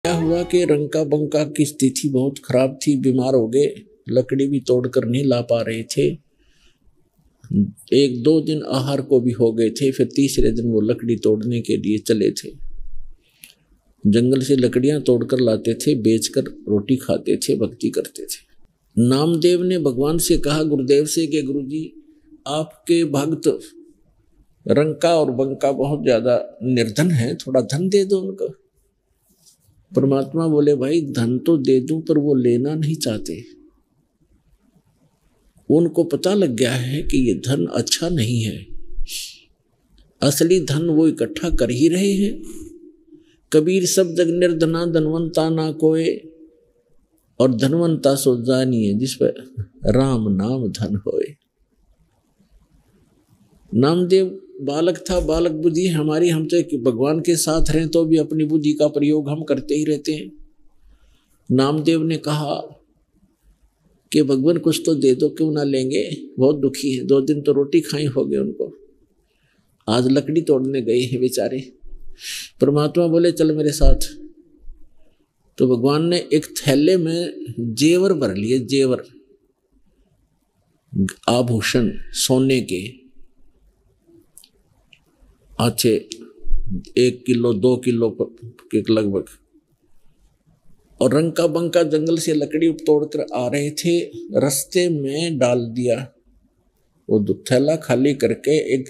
क्या हुआ कि रंका बंका की स्थिति बहुत खराब थी, बीमार हो गए, लकड़ी भी तोड़कर नहीं ला पा रहे थे। 1-2 दिन आहार को भी हो गए थे। फिर तीसरे दिन वो लकड़ी तोड़ने के लिए चले थे। जंगल से लकड़ियां तोड़कर लाते थे, बेचकर रोटी खाते थे, भक्ति करते थे। नामदेव ने भगवान से कहा, गुरुदेव से, कि गुरुजी आपके भक्त रंका और बंका बहुत ज्यादा निर्धन है, थोड़ा धन दे दो उनको। परमात्मा बोले, भाई धन तो दे दूं पर वो लेना नहीं चाहते। उनको पता लग गया है कि ये धन अच्छा नहीं है। असली धन वो इकट्ठा कर ही रहे हैं। कबीर सब जग निर्धना धनवंता ना कोय, और धनवंता सो जानिए जिस पर राम नाम धन होए। नामदेव बालक था, बालक बुद्धि हमारी, हम तो भगवान के साथ रहें तो भी अपनी बुद्धि का प्रयोग हम करते ही रहते हैं। नामदेव ने कहा कि भगवान कुछ तो दे दो, क्यों ना लेंगे, बहुत दुखी है, 2 दिन तो रोटी खाई हो गए उनको, आज लकड़ी तोड़ने गए हैं बेचारे। परमात्मा बोले, चल मेरे साथ। तो भगवान ने एक थैले में जेवर भर लिए, जेवर आभूषण सोने के अच्छे, 1 किलो 2 किलो के लगभग। और रंका बंका जंगल से लकड़ी तोड़कर आ रहे थे, रास्ते में डाल दिया। वो थैला खाली करके एक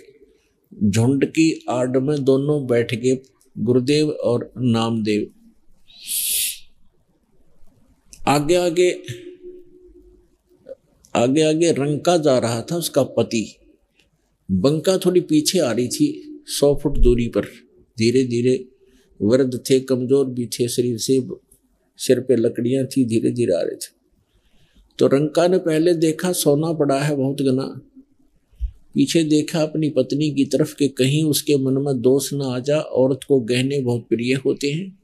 झुंड की आड़ में दोनों बैठ गए, गुरुदेव और नामदेव। आगे आगे आगे आगे रंका जा रहा था, उसका पति। बंका थोड़ी पीछे आ रही थी, 100 फुट दूरी पर। धीरे धीरे, वृद्ध थे, कमजोर भी थे शरीर से, सिर पे लकड़ियां थी, धीरे धीरे आ रहे थे। तो रंका ने पहले देखा सोना पड़ा है बहुत घना, पीछे देखा अपनी पत्नी की तरफ कि कहीं उसके मन में दोष ना आ जा, औरत को गहने बहुत प्रिय होते हैं।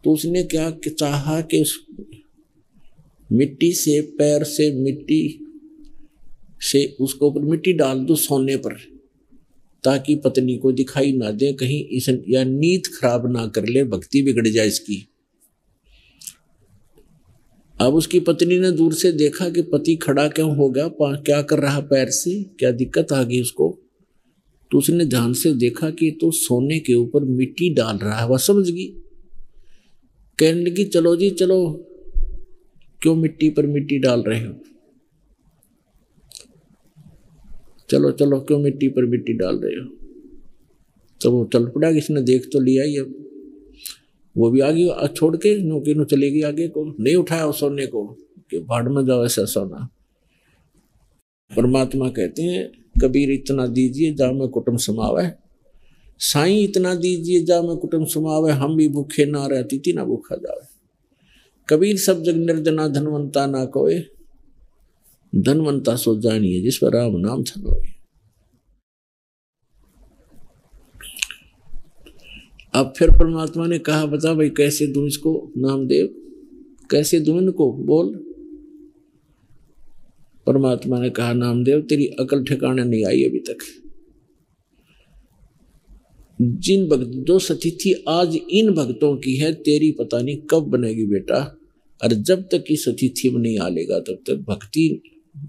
तो उसने क्या चाहा कि उस मिट्टी से, पैर से मिट्टी से उसको ऊपर मिट्टी डाल दो सोने पर, ताकि पत्नी को दिखाई ना दे, कहीं इस या नीयत खराब ना कर ले, भक्ति बिगड़ जाए इसकी। अब उसकी पत्नी ने दूर से देखा कि पति खड़ा क्यों हो गया, क्या कर रहा पैर से, क्या दिक्कत आ गई उसको। तो उसने ध्यान से देखा कि तो सोने के ऊपर मिट्टी डाल रहा है। वह समझ गई, कहने लगी, चलो जी चलो, क्यों मिट्टी पर मिट्टी डाल रहे हो, चलो चलो, क्यों मिट्टी पर मिट्टी डाल रहे हो। तो वो चल पड़ा, किसने देख तो लिया ही। अब वो भी आ गई, छोड़ के नौकी नो चली गई आगे को, नहीं उठाया उस सोने को कि भाड़ में जाओ ऐसा सोना। परमात्मा कहते हैं, कबीर इतना दीजिए जा में कुटुंब समावे, साईं इतना दीजिए जा में कुटुंब समावे, हम भी भूखे ना रहती थी ना भूखा जावे। कबीर सब जग निर्जना धनवंता ना कोय, धनवंता सो जानिए जिस पर राम नाम धन होए। अब फिर परमात्मा ने कहा, बता भाई कैसे दूं इसको, नामदेव कैसे दूं इनको, बोल। परमात्मा ने कहा, नामदेव तेरी अकल ठिकाने नहीं आई अभी तक। जिन भक्त जो सतिथि आज इन भक्तों की है, तेरी पता नहीं कब बनेगी बेटा। और जब तक इस अतिथि में नहीं आलेगा तब तक भक्ति,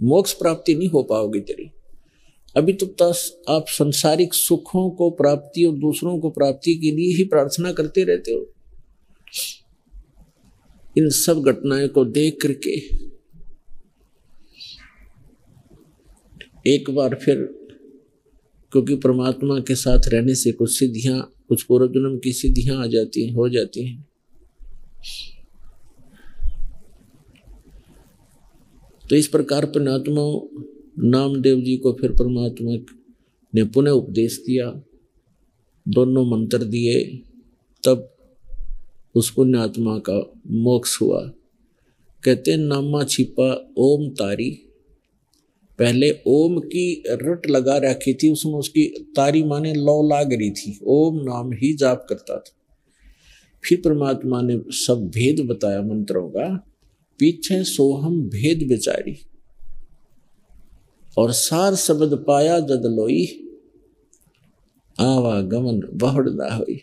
मोक्ष प्राप्ति नहीं हो पाओगी तेरी। अभी तो आप सांसारिक सुखों को प्राप्ति और दूसरों को प्राप्ति के लिए ही प्रार्थना करते रहते हो। इन सब घटनाएं को देख करके एक बार फिर, क्योंकि परमात्मा के साथ रहने से कुछ सिद्धियां, कुछ पूर्व जन्म की सिद्धियां आ जाती हैं, हो जाती हैं। तो इस प्रकार पुण्यात्मा नामदेव जी को फिर परमात्मा ने पुनः उपदेश दिया, दोनों मंत्र दिए, तब उस पुण्यात्मा का मोक्ष हुआ। कहते हैं, नामा छिपा ओम तारी, पहले ओम की रट लगा रखी थी उसमें, उसकी तारी माने लौ लाग रही थी, ओम नाम ही जाप करता था। फिर परमात्मा ने सब भेद बताया मंत्रों का, पीछे सोहम भेद विचारी, और सार शब्द पाया जद लोई, आवागमन बहुड़ ना होई।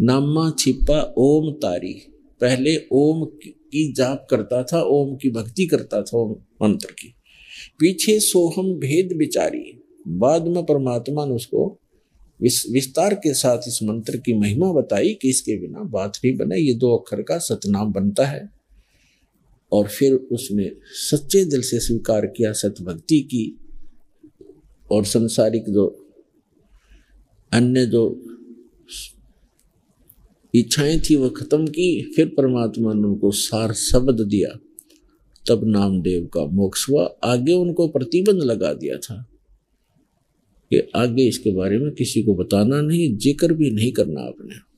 नामा छिपा ओम तारी। पहले ओम की जाप करता था, ओम की भक्ति करता था, ओम मंत्र की। पीछे सोहम भेद विचारी, बाद में परमात्मा ने उसको विस्तार के साथ इस मंत्र की महिमा बताई कि इसके बिना बात नहीं बने, ये 2 अक्षर का सतनाम बनता है। और फिर उसने सच्चे दिल से स्वीकार किया, सत भक्ति की, और संसारिक जो अन्य जो इच्छाएं थी वो खत्म की। फिर परमात्मा ने उनको सार शब्द दिया, तब नामदेव का मोक्ष हुआ। आगे उनको प्रतिबंध लगा दिया था कि आगे इसके बारे में किसी को बताना नहीं, जिक्र भी नहीं करना आपने।